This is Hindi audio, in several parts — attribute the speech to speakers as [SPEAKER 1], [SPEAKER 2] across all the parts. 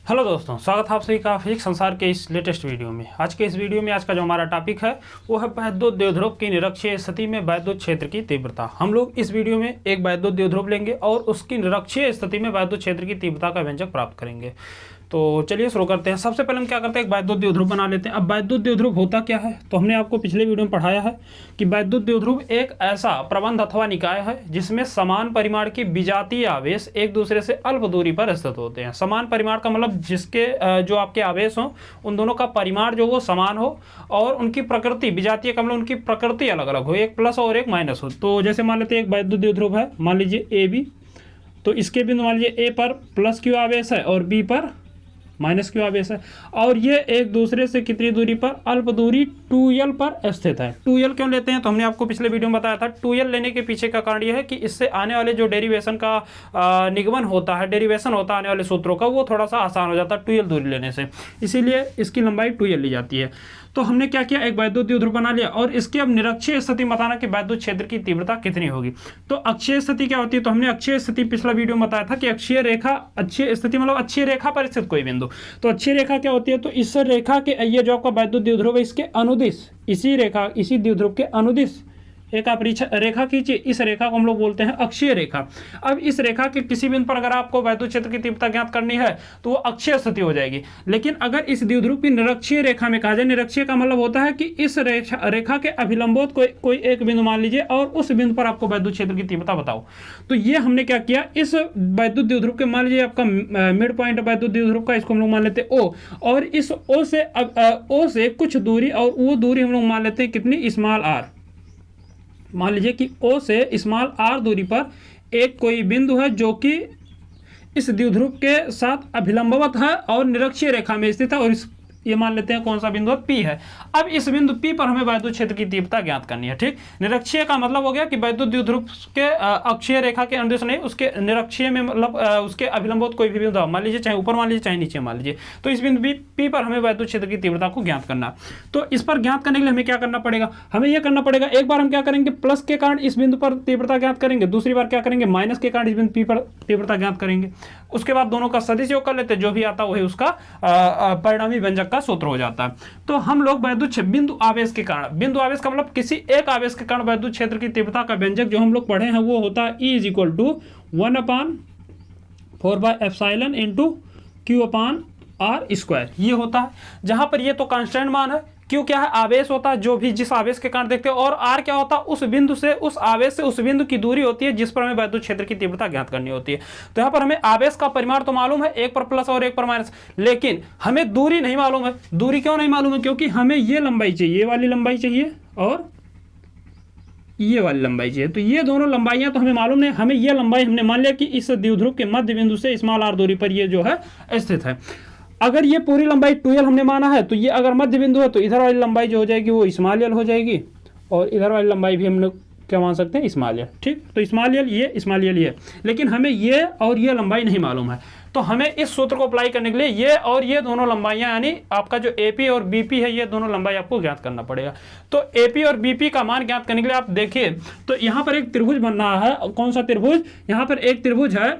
[SPEAKER 1] हेलो दोस्तों, स्वागत है आप सभी का फिजिक्स संसार के इस लेटेस्ट वीडियो में। आज के इस वीडियो में आज का जो हमारा टॉपिक है वो है वैद्युत द्विध्रुव की निरक्षीय स्थिति में वैद्युत क्षेत्र की तीव्रता। हम लोग इस वीडियो में एक वैद्युत द्विध्रुव लेंगे और उसकी निरक्षीय स्थिति में वैद्युत क्षेत्र की तीव्रता का व्यंजक प्राप्त करेंगे। तो चलिए शुरू करते हैं। सबसे पहले हम क्या करते हैं, एक वैद्युत द्विध्रुव बना लेते हैं। अब वैद्युत द्विध्रुव होता क्या है, तो हमने आपको पिछले वीडियो में पढ़ाया है कि वैद्युत द्विध्रुव एक ऐसा प्रबंध अथवा निकाय है जिसमें समान परिमाण की विजातीय आवेश एक दूसरे से अल्प दूरी पर स्थित होते हैं। समान परिमाण का मतलब जिसके जो आपके आवेश हों उन दोनों का परिमाण जो वो समान हो और उनकी प्रकृति, विजातीय का मतलब उनकी प्रकृति अलग अलग हो, एक प्लस और एक माइनस हो। तो जैसे मान लेते हैं एक वैद्युत द्विध्रुव है, मान लीजिए ए बी, तो इसके बिंदु मान लीजिए ए पर प्लस क्यू आवेश है और बी पर माइनस क्यू आवेश है, और ये एक दूसरे से कितनी दूरी पर, अल्प दूरी 2l पर स्थित है। 2l क्यों लेते हैं, तो हमने आपको पिछले वीडियो में बताया था। 2l लेने के पीछे का कारण यह है कि इससे आने वाले जो डेरिवेशन का निगमन होता है, डेरिवेशन होता है आने वाले सूत्रों का, वो थोड़ा सा आसान हो जाता है 2l दूरी लेने से, इसीलिए इसकी लंबाई 2l ली जाती है। तो हमने क्या किया, एक वैद्युत द्विध्रुव बना लिया और इसकी अब निरक्षीय स्थिति बताना कि वैद्युत क्षेत्र की तीव्रता कितनी होगी। तो अक्षीय स्थिति क्या होती है, तो हमने अक्षीय स्थिति पिछला वीडियो में बताया था कि अक्षीय रेखा, अक्षीय स्थिति मतलब अक्षीय रेखा पर स्थित कोई बिंदु। तो अक्षीय रेखा क्या होती है, तो इस रेखा के, ये जो आपका वैद्युत द्विध्रुव है इसके अनुदिश, इसी रेखा, इसी द्विध्रुव के अनुदिश एक आप रेखा खींचिए, इस रेखा को हम लोग बोलते हैं अक्षीय रेखा। अब इस रेखा के किसी बिंदु पर अगर आपको वैद्युत क्षेत्र की तीव्रता ज्ञात करनी है तो वो अक्षीय स्थिति हो जाएगी। लेकिन अगर इस द्विध्रुव की निरक्षीय रेखा में कहा जाए, निरक्षीय का मतलब होता है कि इस रेखा के अभिलंबोत कोई एक बिंदु मान लीजिए और उस बिंदु पर आपको वैद्युत क्षेत्र की तीव्रता बताओ। तो ये हमने क्या किया, इस वैद्युत द्विध्रुव के, मान लीजिए आपका मिड पॉइंट वैद्युत द्विध्रुव का, इसको हम लोग मान लेते हैं ओ, और इस ओ से कुछ दूरी, और वो दूरी हम लोग मान लेते हैं कितनी, स्मॉल आर। मान लीजिए कि O से स्मॉल r दूरी पर एक कोई बिंदु है जो कि इस द्विध्रुव के साथ अभिलंबवत है और निरक्षीय रेखा में स्थित है, और इस ये मान लेते हैं कौन सा बिंदु है, P है। अब इस बिंदु P पर हमें वैद्युत क्षेत्र की तीव्रता ज्ञात करनी है। ठीक, निरक्षीय का मतलब हो गया कि वैद्युत द्विध्रुव के अक्षीय रेखा के अनुदिश नहीं, उसके निरक्षीय में मतलब उसके अभिलंबवत कोई भी बिंदु मान लीजिए, चाहे ऊपर मान लीजिए चाहे नीचे मान लीजिए, तो इस बिंदु P पर हमें वैद्युत क्षेत्र की तीव्रता को ज्ञात करना। तो इस पर ज्ञात करने के लिए हमें क्या करना पड़ेगा, हमें यह करना पड़ेगा, एक बार हम क्या करेंगे, प्लस के कारण इस बिंदु पर तीव्रता ज्ञात करेंगे, दूसरी बार क्या करेंगे, माइनस के कारण इस बिंदु P पर तीव्रता ज्ञात करेंगे। उसके बाद दोनों का सदिश योग कर लेते, जो भी आता वही उसका परिणामी व्यंजक का सूत्र हो जाता है। तो हम लोग वैद्युत बिंदु आवेश के कारण, बिंदु आवेश का मतलब किसी एक आवेश के कारण वैद्युत क्षेत्र की तीव्रता का व्यंजक जो हम लोग पढ़े हैं वो होता है E = 1/4/ε Q/r²। ये होता है, जहां पर ये तो कांस्टेंट मान है, क्यों क्या है, आवेश होता है जो भी जिस आवेश के कारण देखते हैं, और आर क्या होता है, उस बिंदु से, उस आवेश से उस बिंदु की दूरी होती है जिस पर हमें वैद्युत क्षेत्र की तीव्रता ज्ञात करनी होती है। तो यहाँ पर हमें आवेश का परिमाण तो मालूम है, एक पर प्लस और एक पर माइनस, लेकिन हमें दूरी नहीं मालूम है। दूरी क्यों नहीं मालूम है, क्योंकि हमें ये लंबाई चाहिए, ये वाली लंबाई चाहिए और ये वाली लंबाई चाहिए। तो ये दोनों लंबाइयां तो हमें मालूम नहीं, हमें ये लंबाई हमने मान लिया कि इस द्विध्रुव के मध्य बिंदु से स्मॉल r दूरी पर ये जो है स्थित है। अगर ये पूरी लंबाई 2l हमने माना है, तो ये अगर मध्य बिंदु है तो इधर वाली लंबाई जो हो जाएगी वो स्मॉल l हो जाएगी, और इधर वाली लंबाई भी हम लोग क्या मान सकते हैं, स्मॉल l। ठीक, तो स्मॉल l ये, स्मॉल l ये, लेकिन हमें ये और ये लंबाई नहीं मालूम है। तो हमें इस सूत्र को अप्लाई करने के लिए ये और ये दोनों लंबाइयां, यानी आपका जो AP और BP है, ये दोनों लंबाई आपको ज्ञात करना पड़ेगा। तो AP और BP का मान ज्ञात करने के लिए आप देखिए, तो यहाँ पर एक त्रिभुज बन रहा है। कौन सा त्रिभुज, यहाँ पर एक त्रिभुज है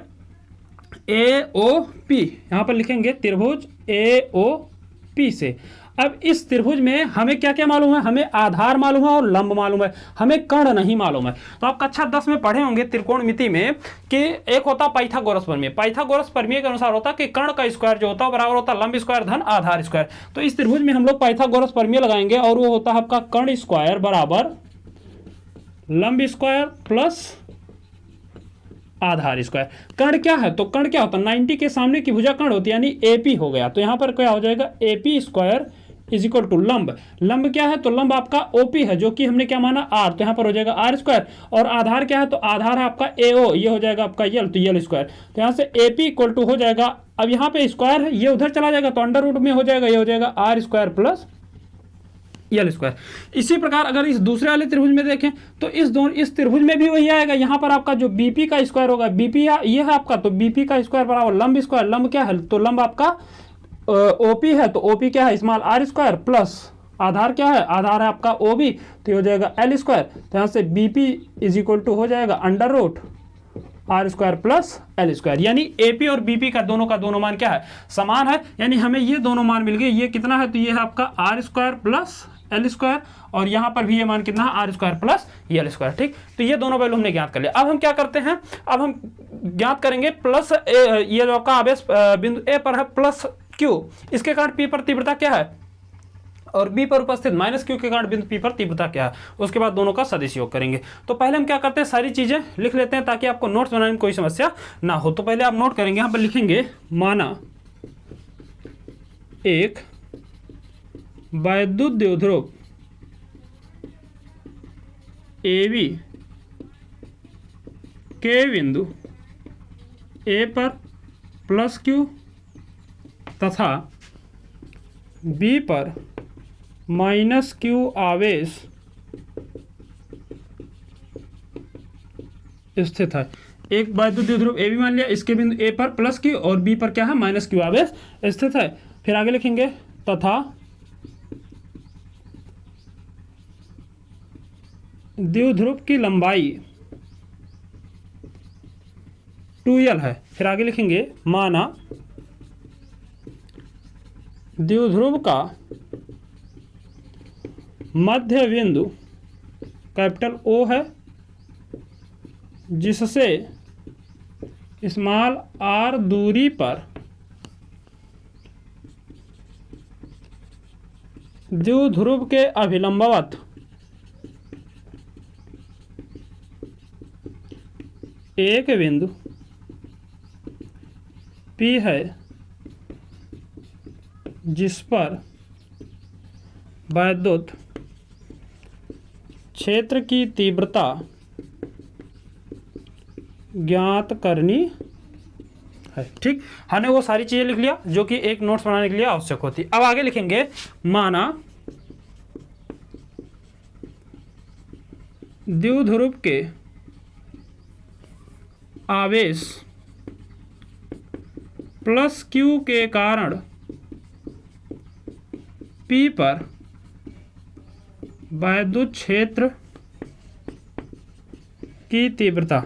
[SPEAKER 1] AOP, यहाँ पर लिखेंगे त्रिभुज AOP से। अब इस त्रिभुज में हमें क्या क्या मालूम है, हमें आधार मालूम है और लंब मालूम है, हमें कर्ण नहीं मालूम है। तो आप कक्षा 10 में पढ़े होंगे त्रिकोणमिति में कि एक होता पाइथागोरस प्रमेय। पाइथागोरस प्रमेय के अनुसार होता कि कर्ण का स्क्वायर जो होता है बराबर होता लंब स्क्वायर धन आधार स्क्वायर। तो इस त्रिभुज में हम लोग पाइथागोरस प्रमेय लगाएंगे और वो होता है आपका कर्ण स्क्वायर बराबर लंब स्क्वायर प्लस आधार स्क्वायर। कर्ण क्या है, तो कर्ण क्या होता है, 90 के सामने की भुजा कर्ण होती है, यानी AP हो गया। तो यहाँ पर क्या हो जाएगा, AP² = लंब। लंब क्या है, तो लंब आपका OP है, जो कि हमने क्या माना R, तो यहाँ पर हो जाएगा r²। और आधार क्या है, तो आधार है आपका AO, ये हो जाएगा आपका L, तो L²। तो यहाँ से AP = हो जाएगा, अब यहाँ पे स्क्वायर है, ये उधर चला जाएगा तो अंडर रूट में हो जाएगा, ये हो जाएगा r² + L²। इसी प्रकार अगर इस दूसरे वाले त्रिभुज में देखें तो इस त्रिभुज में भी वही आएगा। यहाँ पर आपका जो BP का स्क्वायर होगा, BP ये है आपका, तो BP का स्क्वायर बराबर लंब स्क्वायर। लंब क्या है, तो लंब आपका OP है, तो OP क्या है, स्मॉल r² प्लस आधार क्या है, आधार है आपका OB, तो ये हो जाएगा L²। तो यहाँ से BP = हो जाएगा under root R square plus L square, यानी एपी और बीपी का दोनों मान क्या है, समान है, यानी हमें ये दोनों मान मिल गए। ये कितना है, तो ये है आपका R square plus L square, और यहाँ पर भी ये मान कितना है, R square plus L square. ठीक, तो ये दोनों वैल्यू हमने ज्ञात कर लिया। अब हम क्या करते हैं, अब हम ज्ञात करेंगे प्लस ये जो आपका आवेश बिंदु ए पर है प्लस क्यू, इसके कारण पी पर तीव्रता क्या है, और बी पर उपस्थित माइनस क्यू के कारण बिंदु पी पर तीव्रता क्या है, उसके बाद दोनों का सदिश योग करेंगे। तो पहले हम क्या करते हैं, सारी चीजें लिख लेते हैं ताकि आपको नोट्स बनाने में कोई समस्या ना हो। तो पहले आप नोट करेंगे, यहाँ पर लिखेंगे माना एक वैद्युत द्विध्रुव AB के बिंदु ए पर प्लस क्यू तथा बी पर माइनस क्यू आवेश स्थित है। एक वैद्युत द्विध्रुव ए बी मान लिया, इसके बिंदु ए पर प्लस क्यू और बी पर क्या है, माइनस क्यू आवेश स्थित है। फिर आगे लिखेंगे तथा द्विध्रुव की लंबाई 2l है। फिर आगे लिखेंगे माना द्विध्रुव का मध्य बिंदु कैपिटल O है, जिससे स्मॉल r दूरी पर द्विध्रुव के अभिलंबवत एक बिंदु P है, जिस पर वैद्युत क्षेत्र की तीव्रता ज्ञात करनी है। ठीक, हमने वो सारी चीजें लिख लिया जो कि एक नोट्स बनाने के लिए आवश्यक होती। अब आगे लिखेंगे माना द्विध्रुव के आवेश प्लस क्यू के कारण P पर वैद्युत क्षेत्र की तीव्रता।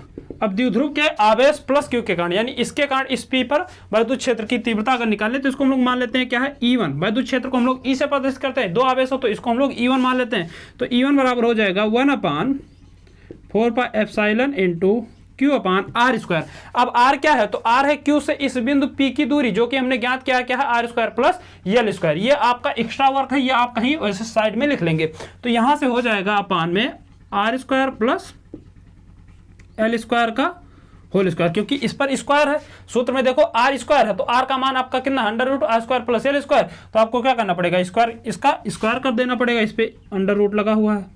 [SPEAKER 1] अब द्विध्रुव के आवेश प्लस क्यू के कारण, यानी इसके कारण इस P पर वैद्युत क्षेत्र की तीव्रता अगर निकालें तो इसको हम लोग मान लेते हैं क्या है, E1। वैद्युत क्षेत्र को हम लोग E से प्रदर्शित करते हैं, दो आवेश हो तो इसको हम लोग E1 मान लेते हैं। तो E1 बराबर हो जाएगा 1/4 pi epsilon into Q upon R square. अब R क्या है, तो R है Q से इस बिंदु P की दूरी, जो कि हमने ज्ञात किया क्या है, R square plus L square. ये आपका एक्स्ट्रा वर्क है, ये आप कहीं वैसे साइड में लिख लेंगे। तो यहां से हो जाएगा अपान में R square plus L square का होल स्क्वायर, क्योंकि इस पर स्क्वायर है। सूत्र में देखो आर स्क्वायर है, तो आर का मान आपका कितना, under root R square plus L square. तो आपको क्या करना पड़ेगा, स्क्वायर, इसका स्क्वायर कर देना पड़ेगा, इस पे अंडर रूट लगा हुआ है।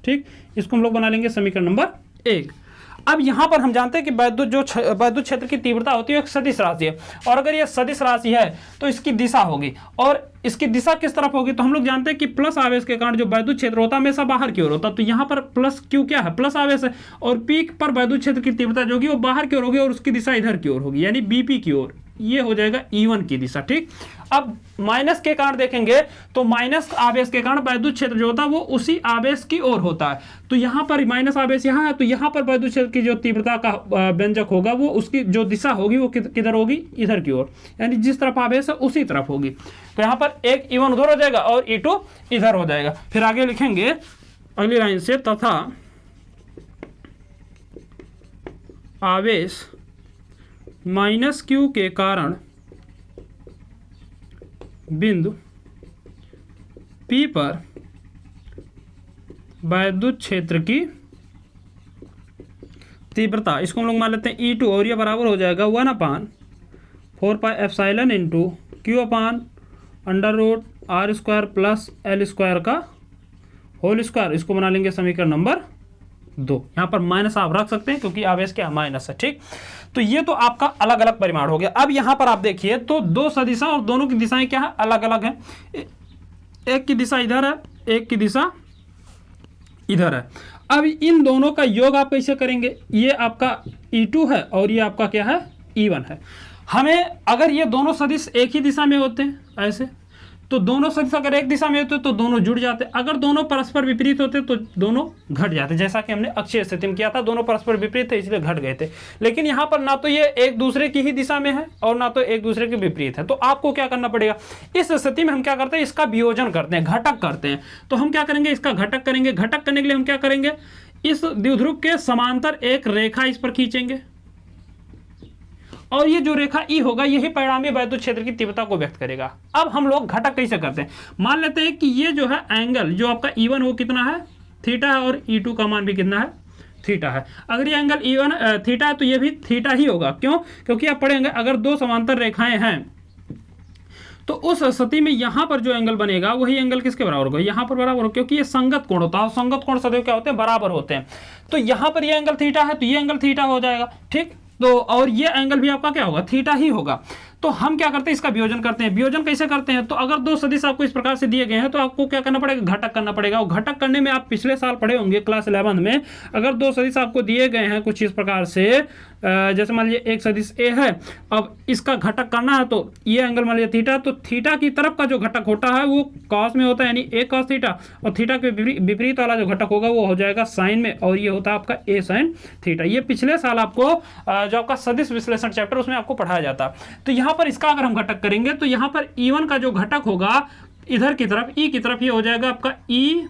[SPEAKER 1] ठीक, इसको हम लोग बना लेंगे समीकरण नंबर 1। अब यहां पर हम जानते हैं कि वैद्युत क्षेत्र की तीव्रता होती है एक सदिश राशि है, और अगर यह सदिश राशि है तो इसकी दिशा होगी, और इसकी दिशा किस तरफ होगी, तो हम लोग जानते हैं कि प्लस आवेश के कारण जो वैद्युत क्षेत्र होता है हमेशा बाहर की ओर होता है। तो यहाँ पर प्लस क्यू क्या है, प्लस आवेश है, और पी पर वैद्युत क्षेत्र की तीव्रता जो होगी वो बाहर की ओर होगी और उसकी दिशा इधर की ओर होगी, यानी बीपी की ओर। ये हो जाएगा E1 की दिशा। ठीक, अब माइनस के कारण देखेंगे तो माइनस आवेश के कारण वैद्युत क्षेत्र जो होता है वो उसी आवेश की ओर होता है। तो यहाँ पर माइनस आवेश यहाँ है, तो यहाँ पर वैद्युत क्षेत्र की जो तीव्रता का व्यंजक होगा वो उसकी जो दिशा होगी वो किधर होगी, इधर की ओर, यानी जिस तरफ आवेश है उसी तरफ होगी। तो यहाँ पर एक E1 उधर हो जाएगा और E2 इधर हो जाएगा। फिर आगे लिखेंगे अगली लाइन से तथा आवेश माइनस क्यू के कारण बिंदु P पर वैद्युत क्षेत्र की तीव्रता, इसको हम लोग मान लेते हैं E2, और ये बराबर हो जाएगा 1/4 pi epsilon into Q upon under root R square plus L square का होल स्क्वायर। इसको बना लेंगे समीकरण नंबर 2। यहाँ पर माइनस आप रख सकते हैं क्योंकि आवेश क्या माइनस है। ठीक, तो ये तो आपका अलग अलग परिमाण हो गया। अब यहाँ पर आप देखिए तो दो सदिशा और दोनों की दिशाएं क्या है, अलग अलग है। एक की दिशा इधर है, एक की दिशा इधर है। अब इन दोनों का योग आप कैसे करेंगे, ये आपका E2 है और ये आपका क्या है, E1 है। हमें अगर ये दोनों सदिश एक ही दिशा में होते हैं ऐसे, तो दोनों सदिश अगर एक दिशा में होते तो दोनों जुड़ जाते, अगर दोनों परस्पर विपरीत होते तो दोनों घट जाते, जैसा कि हमने अक्षीय स्थिति में किया था, दोनों परस्पर विपरीत थे इसलिए घट गए थे। लेकिन यहाँ पर ना तो ये एक दूसरे की ही दिशा में है और ना तो एक दूसरे के विपरीत है, तो आपको क्या करना पड़ेगा, इस स्थिति में हम क्या करते हैं, इसका वियोजन करते हैं, घटक करते हैं। तो हम क्या करेंगे, इसका घटक करेंगे। घटक करने के लिए हम क्या करेंगे, इस द्विध्रुव के समांतर एक रेखा इस पर खींचेंगे और ये जो रेखा ई होगा यही परिणामी वैद्युत क्षेत्र की तीव्रता को व्यक्त करेगा। अब हम लोग घटक कैसे करते हैं, मान लेते हैं कि ये जो है एंगल जो आपका E1 वो कितना है, थीटा है, और E2 का मान भी कितना है, थीटा है। अगर ये एंगल E1 थीटा है तो ये भी थीटा ही होगा। क्यों, क्योंकि आप पढ़ेंगे अगर दो समांतर रेखाएं हैं तो उस स्थिति में यहां पर जो एंगल बनेगा वही एंगल किसके बराबर होगा, यहां पर बराबर हो, क्योंकि ये संगत कोण होता है, संगत कोण सदैव क्या होते हैं, बराबर होते हैं। तो यहां पर ये एंगल थीटा है तो ये एंगल थीटा हो जाएगा, ठीक। तो और ये एंगल भी आपका क्या होगा, थीटा ही होगा। तो हम क्या करते हैं, इसका वियोजन करते हैं। वियोजन कैसे करते हैं, तो अगर दो सदिश आपको इस प्रकार से दिए गए हैं तो आपको क्या करना पड़ेगा, घटक करना पड़ेगा। और घटक करने में आप पिछले साल पढ़े होंगे क्लास 11 में, अगर दो सदिश आपको दिए गए हैं कुछ इस प्रकार से, जैसे मान लीजिए एक सदिश ए है, अब इसका घटक करना है तो ये एंगल मान लीजिए थीटा, तो थीटा की तरफ का जो घटक होता है वो कॉस में होता है, यानी ए कॉस थीटा, और थीटा के विपरीत वाला जो घटक होगा वो हो जाएगा साइन में, और ये होता है आपका ए साइन थीटा। ये पिछले साल आपको जो आपका सदिश विश्लेषण चैप्टर उसमें आपको पढ़ाया जाता। तो यहाँ पर इसका अगर हम घटक करेंगे तो यहाँ पर E1 का जो घटक होगा इधर की तरफ, ई की तरफ, ये हो जाएगा आपका E1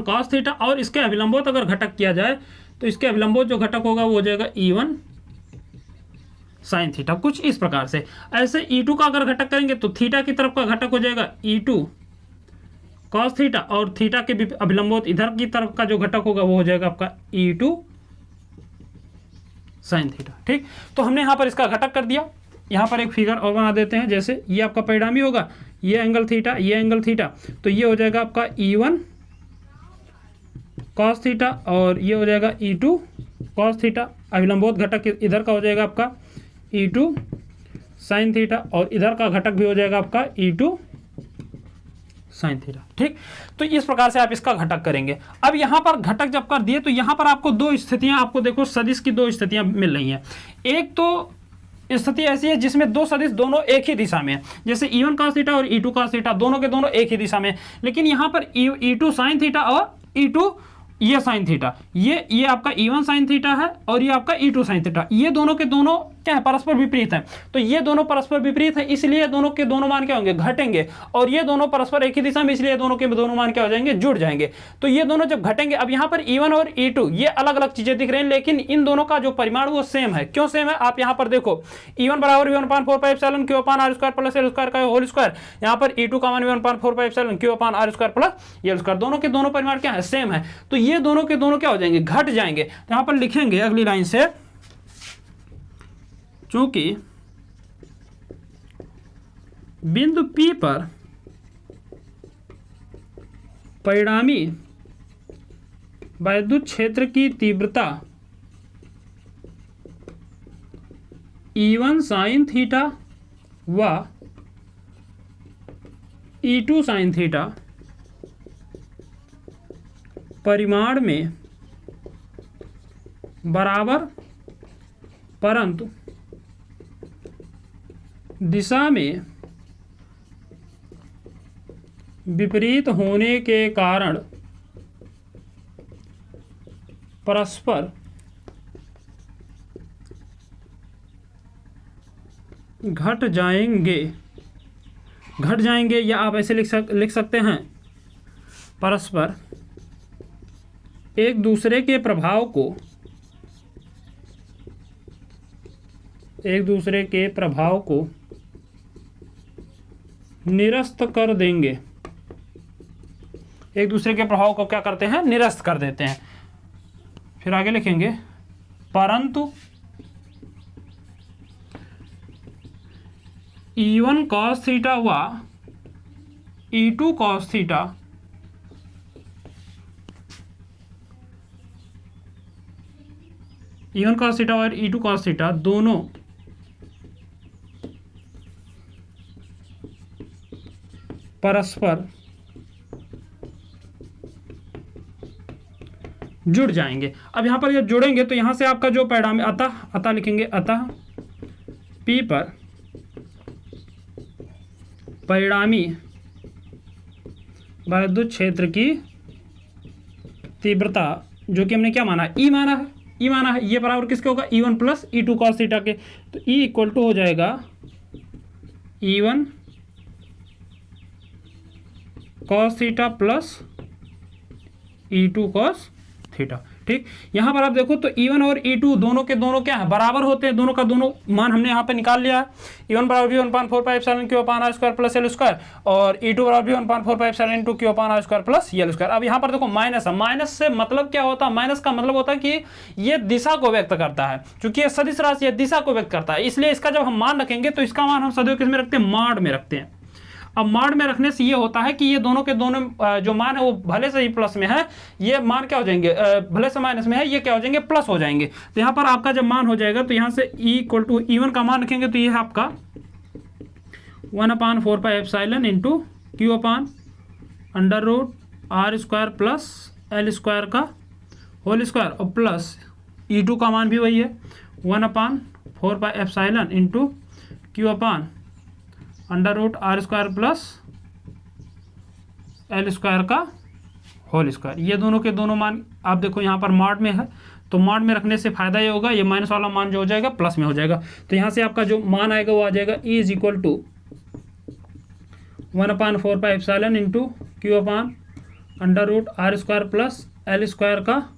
[SPEAKER 1] cos थीटा, और इसके अभिलंबोत अगर घटक किया जाए तो इसके अभिलंबोत जो घटक होगा वो हो जाएगा E1 sin थीटा, कुछ इस प्रकार से। ऐसे E2 का अगर घटक करेंगे तो थीटा की तरफ का घटक हो जाएगा E2 cos थीटा, और थीटा के अभिलंबोत इधर की तरफ का जो घटक होगा वो हो जाएगा आपका E2 sin थीटा, ठीक। तो हमने यहाँ पर इसका घटक कर दिया। यहाँ पर एक फिगर और बना देते हैं, जैसे ये आपका परिणामी होगा, ये एंगल थीटा, ये एंगल थीटा, तो ये हो जाएगा आपका E1 cos थीटा, और ये हो जाएगा E2 cos थीटा। अभिलंबोत घटक इधर का हो जाएगा आपका E2 sin थीटा, और इधर का घटक भी हो जाएगा आपका E2 sin थीटा, ठीक। तो इस प्रकार से आप इसका घटक करेंगे। अब यहाँ पर घटक जब कर दिए तो यहाँ पर आपको दो स्थितियाँ, आपको देखो सदिश की दो स्थितियाँ मिल रही हैं। एक तो स्थिति ऐसी है जिसमें दो सदिश दोनों एक ही दिशा में है, जैसे E1 cos थीटा और E2 cos थीटा, दोनों के दोनों एक ही दिशा में। लेकिन यहाँ पर E2 sin थीटा और E2 ये साइन थीटा, ये आपका E1 साइन थीटा है और ये आपका E2 साइन थीटा, ये दोनों के दोनों क्या है, परस्पर विपरीत है। तो ये दोनों परस्पर विपरीत है, इसलिए दोनों के दोनों मान क्या होंगे, घटेंगे। और ये दोनों परस्पर एक ही दिशा में, इसलिए दोनों के दोनों मान क्या हो जाएंगे, जुड़ जाएंगे। तो ये दोनों जब घटेंगे, अब यहाँ पर E1 और E2 ये अलग अलग चीजें दिख रही हैं, लेकिन इन दोनों का जो परिमाण वो सेम है। क्यों सेम है, आप यहाँ पर देखो E1 बराबर V1/4πε Q अपान R square plus L square का होल स्क्वायर, यहाँ पर E2 का मान V1/4πε Q अपान R square plus L square, दोनों के दोनों परिमाण क्या है, सेम है। तो ये दोनों के दोनों क्या हो जाएंगे, घट जाएंगे। तो यहाँ पर लिखेंगे अगली लाइन से, चूंकि बिंदु P पर परिणामी वैद्युत क्षेत्र की तीव्रता E1 साइन थीटा व E2 साइन थीटा परिमाण में बराबर परंतु दिशा में विपरीत होने के कारण परस्पर घट जाएंगे। घट जाएंगे, या आप ऐसे लिख सकते हैं, परस्पर एक दूसरे के प्रभाव को निरस्त कर देंगे। एक दूसरे के प्रभाव को क्या करते हैं, निरस्त कर देते हैं। फिर आगे लिखेंगे, परंतु E1 cos थीटा व E2 cos theta E1 cos theta और E2 cos थीटा दोनों परस्पर जुड़ जाएंगे। अब यहां पर जब जुड़ेंगे तो यहां से आपका जो परिणाम अतः लिखेंगे, अतः P पर परिणामी वैद्युत क्षेत्र की तीव्रता, जो कि हमने क्या माना है, ई माना है, ई माना है, ये बराबर किसके होगा, E1 plus E2 cos theta के। तो E इक्वल टू हो जाएगा E1 cos theta plus E2 cos theta. ठीक, यहाँ पर आप देखो तो E1 और E2 दोनों के दोनों क्या है, बराबर होते हैं, दोनों का दोनों मान हमने यहाँ पे निकाल लिया है। E1 बराबर भी 1/4πε Q अपान R square plus L square, और E2 बराबर भी 1/4πε Q अपान R square plus L square. अब यहाँ पर देखो माइनस है, माइनस से मतलब क्या होता है, माइनस का मतलब होता है कि ये दिशा को व्यक्त करता है, क्योंकि ये सदिश राशि है, दिशा को व्यक्त करता है, इसलिए इसका जब हम मान रखेंगे तो इसका मान हम सदैव किस में रखते हैं, माड में रखते हैं। अब माड में रखने से ये होता है कि ये दोनों के दोनों जो मान है वो भले से ही प्लस में है, ये मान क्या हो जाएंगे, भले से माइनस में है, ये क्या हो जाएंगे, प्लस हो जाएंगे। तो यहाँ पर आपका जब मान हो जाएगा तो यहाँ से E इक्वल टू E1 का मान रखेंगे तो ये है आपका 1/4πε into Q upon under root R square plus L square का होल स्क्वायर, और प्लस E2 का मान भी वही है 1/4πε into Q upon under root R square plus L square का होल स्क्वायर। ये दोनों के दोनों मान आप देखो यहाँ पर मॉड में है, तो मॉड में रखने से फायदा ये होगा, ये माइनस वाला मान जो हो जाएगा प्लस में हो जाएगा। तो यहाँ से आपका जो मान आएगा वो आ जाएगा E is equal to 1/4πε into Q upon under root R square plus L square का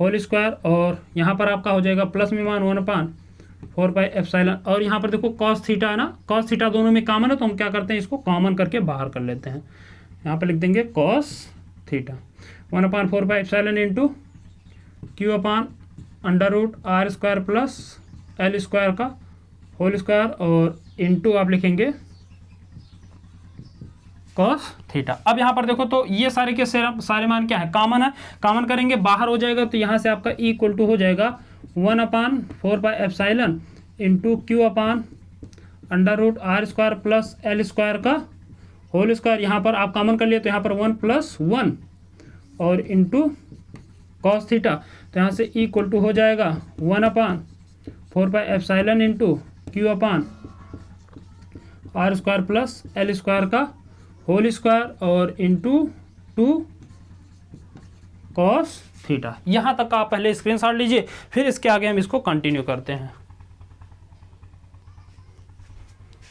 [SPEAKER 1] होल स्क्वायर, और यहाँ पर आपका हो जाएगा प्लस में मान 1/4πε, और यहाँ पर देखो कॉस थीटा है ना, कॉस थीटा दोनों में कॉमन है, तो हम क्या करते हैं, इसको कॉमन करके बाहर कर लेते हैं। यहाँ पर लिख देंगे cos theta 1/4πε into Q upon under root R square plus L square का होल स्क्वायर, और इंटू आप लिखेंगे कॉस थीटा। अब यहाँ पर देखो तो ये सारे के सारे मान क्या है, कॉमन है, कॉमन करेंगे बाहर हो जाएगा, तो यहाँ से आपका E इक्वल टू हो जाएगा 1/4πε into Q upon under root R square plus L square का होल स्क्वायर। यहाँ पर आप कॉमन कर लिए तो यहाँ पर 1 + 1 और इंटू कॉस थीटा, तो यहाँ से E इक्वल टू हो जाएगा 1/4πε इंटू Q अपान R square plus L square का होल स्क्वायर, और इंटू 2 कॉस थीटा। यहाँ तक का आप पहले स्क्रीनशॉट लीजिए, फिर इसके आगे हम इसको कंटिन्यू करते हैं।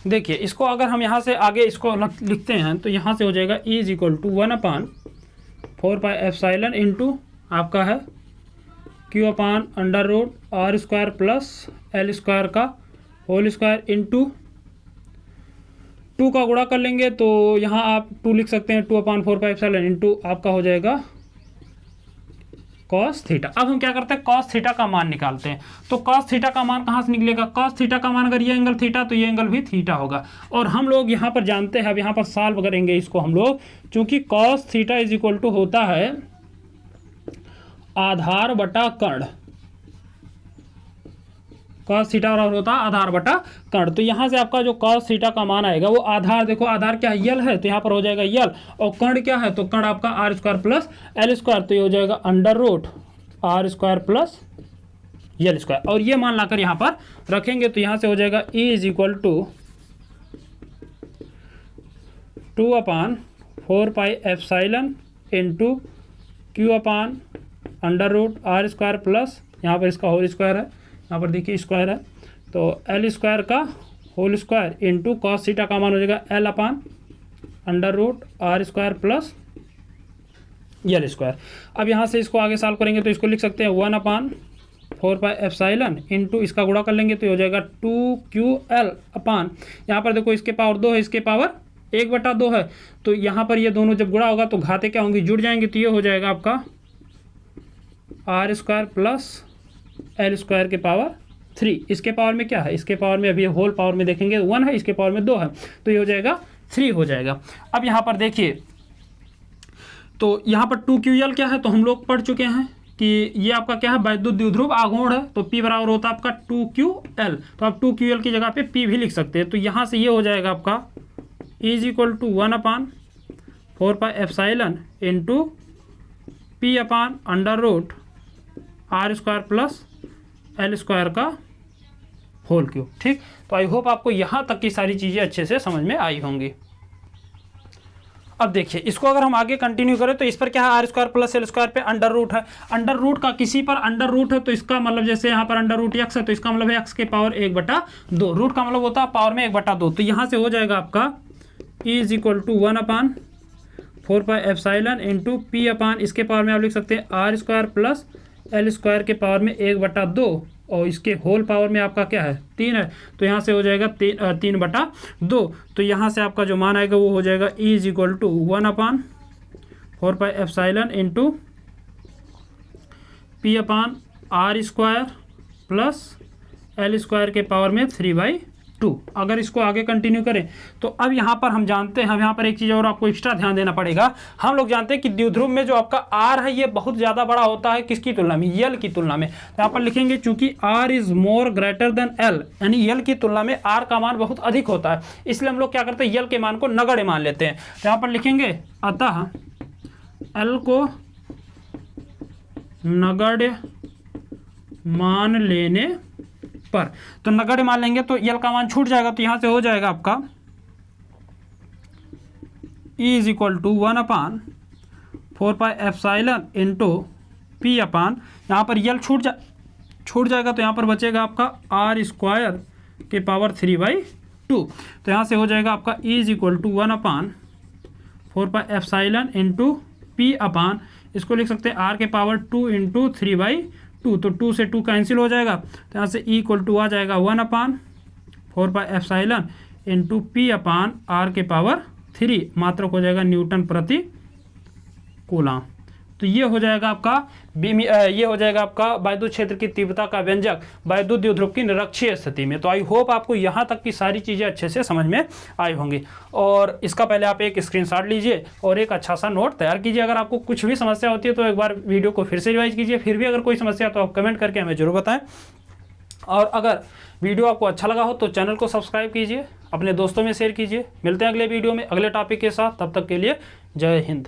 [SPEAKER 1] देखिए इसको अगर हम यहाँ से आगे इसको लिखते हैं तो यहाँ से हो जाएगा E is equal to 1/4πε into आपका है Q upon under root R square plus L square का होल स्क्वायर, इंटू 2 का गुणा कर लेंगे तो यहाँ आप 2 लिख सकते हैं, 2/4πε इंटू आपका हो जाएगा कॉस थीटा। अब हम क्या करते हैं, कॉस थीटा का मान निकालते हैं। तो कॉस थीटा का मान कहाँ से निकलेगा, कॉस थीटा का मान अगर ये एंगल थीटा तो ये एंगल भी थीटा होगा, और हम लोग यहाँ पर जानते हैं, अब यहाँ पर सॉल्व करेंगे इसको हम लोग, चूंकि cos theta is equal to होता है आधार बटा कर्ण, कॉस थीटा बराबर होता है आधार बटा कर्ण। तो यहाँ से आपका जो कॉस थीटा का मान आएगा वो आधार, देखो आधार क्या है, यल है, तो यहाँ पर हो जाएगा यल, और कर्ण क्या है, तो कर्ण आपका R square plus L square, तो ये हो जाएगा under root R square plus L square, और ये मान लाकर यहाँ पर रखेंगे तो यहाँ से हो जाएगा E is equal to 2/4πε into Q upon under root R square plus, यहाँ पर इसका होल स्क्वायर है, यहाँ पर देखिए स्क्वायर है, तो L स्क्वायर का whole square into cos theta का मान हो जाएगा L upon under root R square plus L square. अब यहाँ से इसको आगे सॉल्व करेंगे तो इसको लिख सकते हैं 1/4πε इंटू इसका गुणा कर लेंगे तो हो जाएगा 2QL अपान, यहाँ पर देखो इसके पावर 2 है, इसके पावर 1/2 है, तो यहाँ पर ये दोनों जब गुणा होगा तो घाते क्या होंगी, जुड़ जाएंगे, तो ये हो जाएगा आपका R square plus L square के पावर 3। इसके पावर में क्या है, इसके पावर में अभी होल पावर में देखेंगे 1 है, इसके पावर में 2 है, तो ये हो जाएगा 3 हो जाएगा। अब यहाँ पर देखिए तो यहाँ पर 2QL क्या है, तो हम लोग पढ़ चुके हैं कि ये आपका क्या है, वैद्युत द्विध्रुव आघूर्ण है, तो P बराबर होता है आपका 2QL, तो आप 2QL की जगह पे P भी लिख सकते हैं। तो यहाँ से ये हो जाएगा आपका E is equal to 1/4πε into P upon under root R square plus L square का होल क्यूब। ठीक, तो आई होप आपको यहाँ तक की सारी चीज़ें अच्छे से समझ में आई होंगी। अब देखिए इसको अगर हम आगे कंटिन्यू करें तो इस पर क्या है, R square plus L square पे अंडर रूट है। अंडर रूट का किसी पर अंडर रूट है तो इसका मतलब जैसे यहाँ पर अंडर रूट एक्स है तो इसका मतलब है एक्स के पावर 1/2, रूट का मतलब होता है पावर में 1/2। तो यहाँ से हो जाएगा आपका is equal to 1/4πε into P upon इसके पावर में आप लिख सकते हैं R square plus L square के पावर में 1/2 और इसके होल पावर में आपका क्या है 3 है, तो यहाँ से हो जाएगा 3/2। तो यहाँ से आपका जो मान आएगा वो हो जाएगा is equal to 1/4πε into P upon R square plus L square के पावर में 3/2। अगर इसको आगे कंटिन्यू करें तो अब यहाँ पर हम जानते हैं, यहाँ पर एक चीज़ और आपको एक्स्ट्रा ध्यान देना पड़ेगा। हम लोग जानते हैं कि द्विध्रुव में जो आपका आर है ये बहुत ज़्यादा बड़ा होता है किसकी तुलना में, यल की तुलना में। तो यहाँ पर लिखेंगे चूंकि R is more greater than L, यानी यल की तुलना में आर का मान बहुत अधिक होता है, इसलिए हम लोग क्या करते हैं यल के मान को नगण्य मान लेते हैं। तो यहाँ पर लिखेंगे अतः एल को नगण्य मान लेने पर, तो नगण्य मान लेंगे तो यल का मान छूट जाएगा, तो यहां से हो जाएगा आपका E is equal to 1/4πε into P upon, यहाँ पर यल छूट जाएगा तो यहाँ पर बचेगा आपका आर स्क्वायर के पावर 3/2। तो यहाँ से हो जाएगा आपका E is equal to 1/4πε into P upon, इसको लिख सकते हैं आर के पावर 2 इंटू 3/2, तो 2 से 2 कैंसिल हो जाएगा, तो यहाँ से E इक्वल टू आ जाएगा 1/4πε इंटू पी अपान आर के पावर 3, मात्रक हो जाएगा न्यूटन प्रति कूलम। तो ये हो जाएगा आपका वैद्युत क्षेत्र की तीव्रता का व्यंजक वैद्युत द्विध्रुव की निरक्षीय स्थिति में। तो आई होप आपको यहाँ तक की सारी चीज़ें अच्छे से समझ में आई होंगी, और इसका पहले आप एक स्क्रीनशॉट लीजिए और एक अच्छा सा नोट तैयार कीजिए। अगर आपको कुछ भी समस्या होती है तो एक बार वीडियो को फिर से रिवाइज कीजिए, फिर भी अगर कोई समस्या तो आप कमेंट करके हमें जरूर बताएं। और अगर वीडियो आपको अच्छा लगा हो तो चैनल को सब्सक्राइब कीजिए, अपने दोस्तों में शेयर कीजिए। मिलते हैं अगले वीडियो में अगले टॉपिक के साथ, तब तक के लिए जय हिंद।